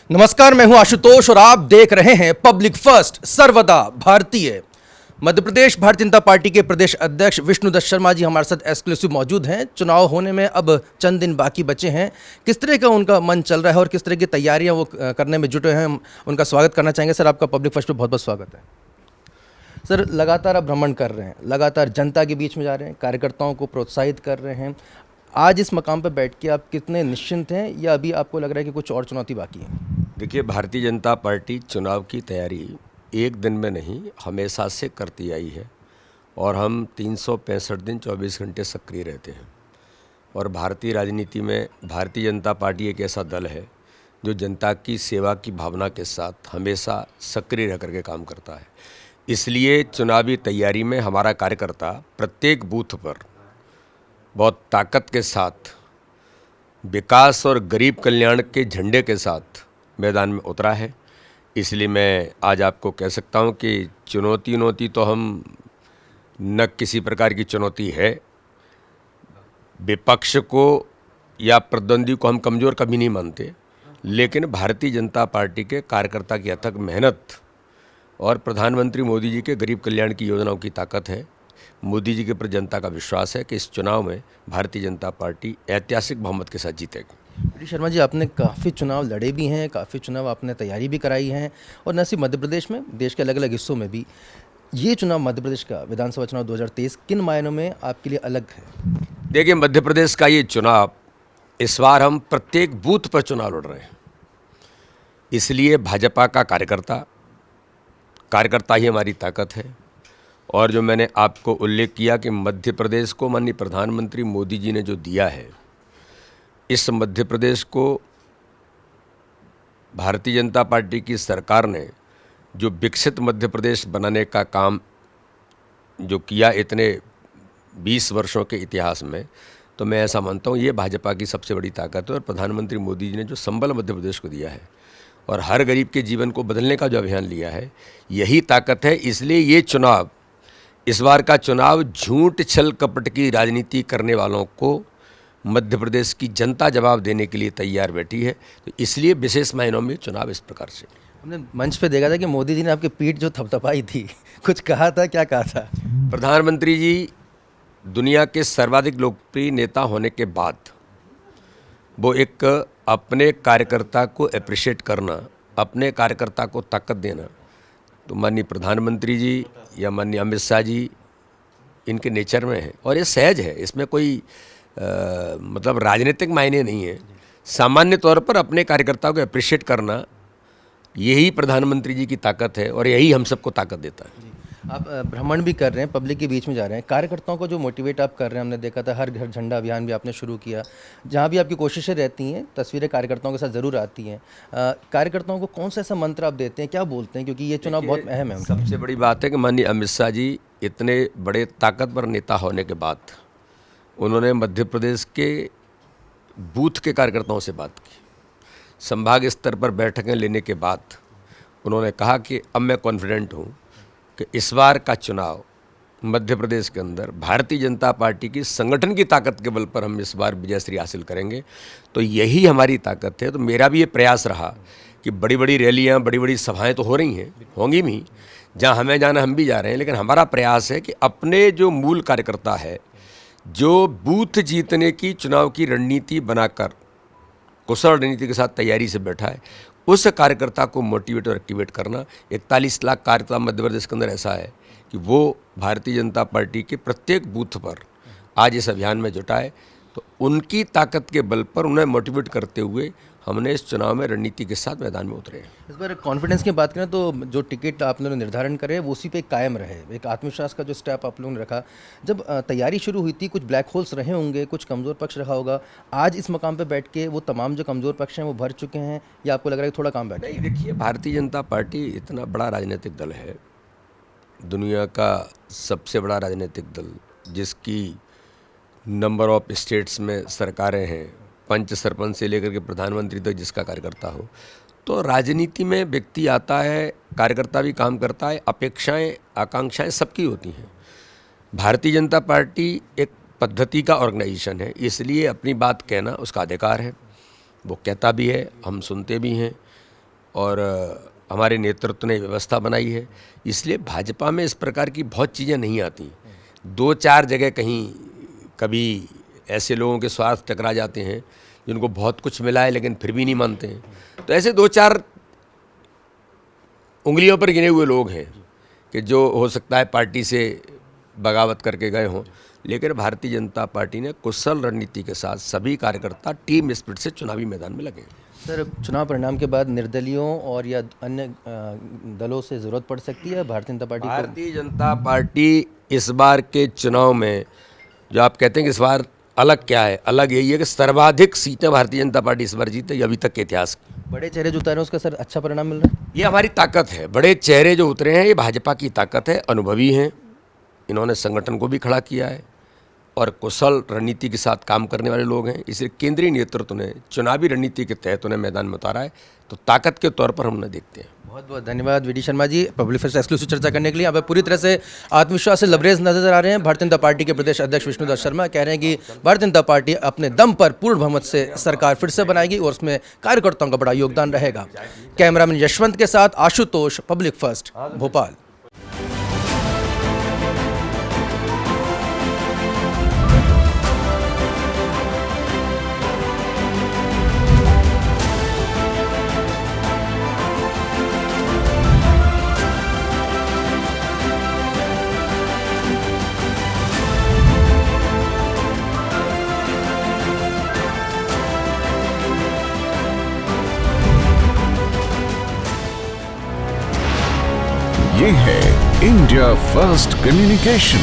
नमस्कार, मैं हूं आशुतोष और आप देख रहे हैं पब्लिक फर्स्ट सर्वदा भारतीय। मध्य प्रदेश भारतीय जनता पार्टी के प्रदेश अध्यक्ष विष्णुदत्त शर्मा जी हमारे साथ एक्सक्लूसिव मौजूद हैं। चुनाव होने में अब चंद दिन बाकी बचे हैं। किस तरह का उनका मन चल रहा है और किस तरह की तैयारियां वो करने में जुटे हैं, हम उनका स्वागत करना चाहेंगे। सर, आपका पब्लिक फर्स्ट पे बहुत बहुत स्वागत है। सर, लगातार आप भ्रमण कर रहे हैं, लगातार जनता के बीच में जा रहे हैं, कार्यकर्ताओं को प्रोत्साहित कर रहे हैं। आज इस मकाम पर बैठ के आप कितने निश्चिंत हैं या अभी आपको लग रहा है कि कुछ और चुनौती बाकी है? देखिए, भारतीय जनता पार्टी चुनाव की तैयारी एक दिन में नहीं, हमेशा से करती आई है और हम 365 दिन 24 घंटे सक्रिय रहते हैं। और भारतीय राजनीति में भारतीय जनता पार्टी एक ऐसा दल है जो जनता की सेवा की भावना के साथ हमेशा सक्रिय रह करके काम करता है। इसलिए चुनावी तैयारी में हमारा कार्यकर्ता प्रत्येक बूथ पर बहुत ताकत के साथ विकास और गरीब कल्याण के झंडे के साथ मैदान में उतरा है। इसलिए मैं आज आपको कह सकता हूं कि चुनौती तो हम न किसी प्रकार की चुनौती है, विपक्ष को या प्रतिद्वंदी को हम कमज़ोर कभी नहीं मानते, लेकिन भारतीय जनता पार्टी के कार्यकर्ता की अथक मेहनत और प्रधानमंत्री मोदी जी के गरीब कल्याण की योजनाओं की ताकत है। मोदी जी के प्रति जनता का विश्वास है कि इस चुनाव में भारतीय जनता पार्टी ऐतिहासिक बहुमत के साथ जीतेगी। श्री शर्मा जी, आपने काफ़ी चुनाव लड़े भी हैं, काफ़ी चुनाव आपने तैयारी भी कराई है और न सिर्फ मध्य प्रदेश में, देश के अलग अलग हिस्सों में भी। ये चुनाव मध्य प्रदेश का विधानसभा चुनाव 2023 किन मायनों में आपके लिए अलग है? देखिए, मध्य प्रदेश का ये चुनाव, इस बार हम प्रत्येक बूथ पर चुनाव लड़ रहे हैं। इसलिए भाजपा का कार्यकर्ता ही हमारी ताकत है। और जो मैंने आपको उल्लेख किया कि मध्य प्रदेश को माननीय प्रधानमंत्री मोदी जी ने जो दिया है, इस मध्य प्रदेश को भारतीय जनता पार्टी की सरकार ने जो विकसित मध्य प्रदेश बनाने का काम जो किया इतने 20 वर्षों के इतिहास में, तो मैं ऐसा मानता हूँ ये भाजपा की सबसे बड़ी ताकत है। और प्रधानमंत्री मोदी जी ने जो संबल मध्य प्रदेश को दिया है और हर गरीब के जीवन को बदलने का जो अभियान लिया है, यही ताकत है। इसलिए ये चुनाव, इस बार का चुनाव झूठ छल कपट की राजनीति करने वालों को मध्य प्रदेश की जनता जवाब देने के लिए तैयार बैठी है। तो इसलिए विशेष मायनों में चुनाव इस प्रकार से। हमने मंच पे देखा था कि मोदी जी ने आपकी पीठ जो थपथपाई थी, कुछ कहा था, क्या कहा था? प्रधानमंत्री जी दुनिया के सर्वाधिक लोकप्रिय नेता होने के बाद वो एक अपने कार्यकर्ता को अप्रिशिएट करना, अपने कार्यकर्ता को ताकत देना, तो माननीय प्रधानमंत्री जी या माननीय अमित शाह जी, इनके नेचर में है और ये सहज है। इसमें कोई मतलब राजनीतिक मायने नहीं है। सामान्य तौर पर अपने कार्यकर्ताओं को अप्रिशिएट करना, यही प्रधानमंत्री जी की ताकत है और यही हम सबको ताकत देता है। आप भ्रमण भी कर रहे हैं, पब्लिक के बीच में जा रहे हैं, कार्यकर्ताओं को जो मोटिवेट आप कर रहे हैं, हमने देखा था हर घर झंडा अभियान भी आपने शुरू किया। जहाँ भी आपकी कोशिशें रहती हैं, तस्वीरें कार्यकर्ताओं के साथ ज़रूर आती हैं। कार्यकर्ताओं को कौन सा ऐसा मंत्र आप देते हैं, क्या बोलते हैं, क्योंकि ये चुनाव बहुत अहम है? सबसे बड़ी बात है कि माननीय अमित शाह जी इतने बड़े ताकतवर नेता होने के बाद उन्होंने मध्य प्रदेश के बूथ के कार्यकर्ताओं से बात की। संभाग स्तर पर बैठकें लेने के बाद उन्होंने कहा कि अब मैं कॉन्फिडेंट हूँ कि इस बार का चुनाव मध्य प्रदेश के अंदर भारतीय जनता पार्टी की संगठन की ताकत के बल पर हम इस बार विजयश्री हासिल करेंगे। तो यही हमारी ताकत है। तो मेरा भी ये प्रयास रहा कि बड़ी बड़ी रैलियाँ, बड़ी बड़ी सभाएं तो हो रही हैं, होंगी भी, जहाँ हमें जाना हम भी जा रहे हैं, लेकिन हमारा प्रयास है कि अपने जो मूल कार्यकर्ता है, जो बूथ जीतने की चुनाव की रणनीति बनाकर कुशल रणनीति के साथ तैयारी से बैठा है, उस कार्यकर्ता को मोटिवेट और एक्टिवेट करना। 41 लाख कार्यकर्ता मध्य प्रदेश के अंदर ऐसा है कि वो भारतीय जनता पार्टी के प्रत्येक बूथ पर आज इस अभियान में जुटा है। तो उनकी ताकत के बल पर उन्हें मोटिवेट करते हुए हमने इस चुनाव में रणनीति के साथ मैदान में उतरे हैं। इस बार कॉन्फिडेंस की बात करें तो जो टिकट आप लोगों ने निर्धारण करे वो उसी पे कायम रहे, एक आत्मविश्वास का जो स्टेप आप लोगों ने रखा। जब तैयारी शुरू हुई थी, कुछ ब्लैक होल्स रहे होंगे, कुछ कमज़ोर पक्ष रहा होगा। आज इस मकाम पे बैठ के वो तमाम जो कमज़ोर पक्ष हैं वो भर चुके हैं या आपको लग रहा है कि थोड़ा काम बैठा? नहीं, देखिए, भारतीय जनता पार्टी इतना बड़ा राजनीतिक दल है, दुनिया का सबसे बड़ा राजनीतिक दल, जिसकी नंबर ऑफ स्टेट्स में सरकारें हैं, पंच सरपंच से लेकर के प्रधानमंत्री तक जिसका कार्यकर्ता हो। तो राजनीति में व्यक्ति आता है, कार्यकर्ता भी काम करता है, अपेक्षाएं आकांक्षाएं सबकी होती हैं। भारतीय जनता पार्टी एक पद्धति का ऑर्गेनाइजेशन है, इसलिए अपनी बात कहना उसका अधिकार है, वो कहता भी है, हम सुनते भी हैं। और हमारे नेतृत्व ने व्यवस्था बनाई है। इसलिए भाजपा में इस प्रकार की बहुत चीज़ें नहीं आती। 2-4 जगह कहीं कभी ऐसे लोगों के स्वार्थ टकरा जाते हैं जिनको बहुत कुछ मिला है लेकिन फिर भी नहीं मानते हैं। तो ऐसे 2-4 उंगलियों पर गिने हुए लोग हैं कि जो हो सकता है पार्टी से बगावत करके गए हों, लेकिन भारतीय जनता पार्टी ने कुशल रणनीति के साथ सभी कार्यकर्ता टीम स्पिरिट से चुनावी मैदान में लगे। सर, चुनाव परिणाम के बाद निर्दलियों और या अन्य दलों से ज़रूरत पड़ सकती है भारतीय जनता पार्टी को? भारतीय जनता पार्टी इस बार के चुनाव में जो आप कहते हैं कि इस बार अलग क्या है, अलग यही है कि सर्वाधिक सीटें भारतीय जनता पार्टी इस बार जीते अभी तक के इतिहास की। बड़े चेहरे जो उतारे हैं उसका सर अच्छा परिणाम मिल रहा है? ये हमारी ताकत है। बड़े चेहरे जो उतरे हैं ये भाजपा की ताकत है, अनुभवी हैं, इन्होंने संगठन को भी खड़ा किया है और कुशल रणनीति के साथ काम करने वाले लोग हैं। इसलिए केंद्रीय नेतृत्व ने चुनावी रणनीति के तहत उन्हें मैदान में उतारा है, तो ताकत के तौर पर हम उन्हें देखते हैं। बहुत बहुत धन्यवाद VD Sharma ji, public first exclusive चर्चा करने के लिए। यहाँ पे पूरी तरह से आत्मविश्वास से लबरेज नजर आ रहे हैं भारतीय जनता पार्टी के प्रदेश अध्यक्ष विष्णुदत्त शर्मा। कह रहे हैं कि भारतीय जनता पार्टी अपने दम पर पूर्ण बहुमत से सरकार फिर से बनाएगी और उसमें कार्यकर्ताओं का बड़ा योगदान रहेगा। कैमरामैन यशवंत के साथ आशुतोष, पब्लिक फर्स्ट, भोपाल। ये है इंडिया फर्स्ट कम्युनिकेशन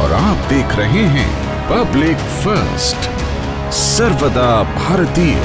और आप देख रहे हैं पब्लिक फर्स्ट, सर्वदा भारतीय।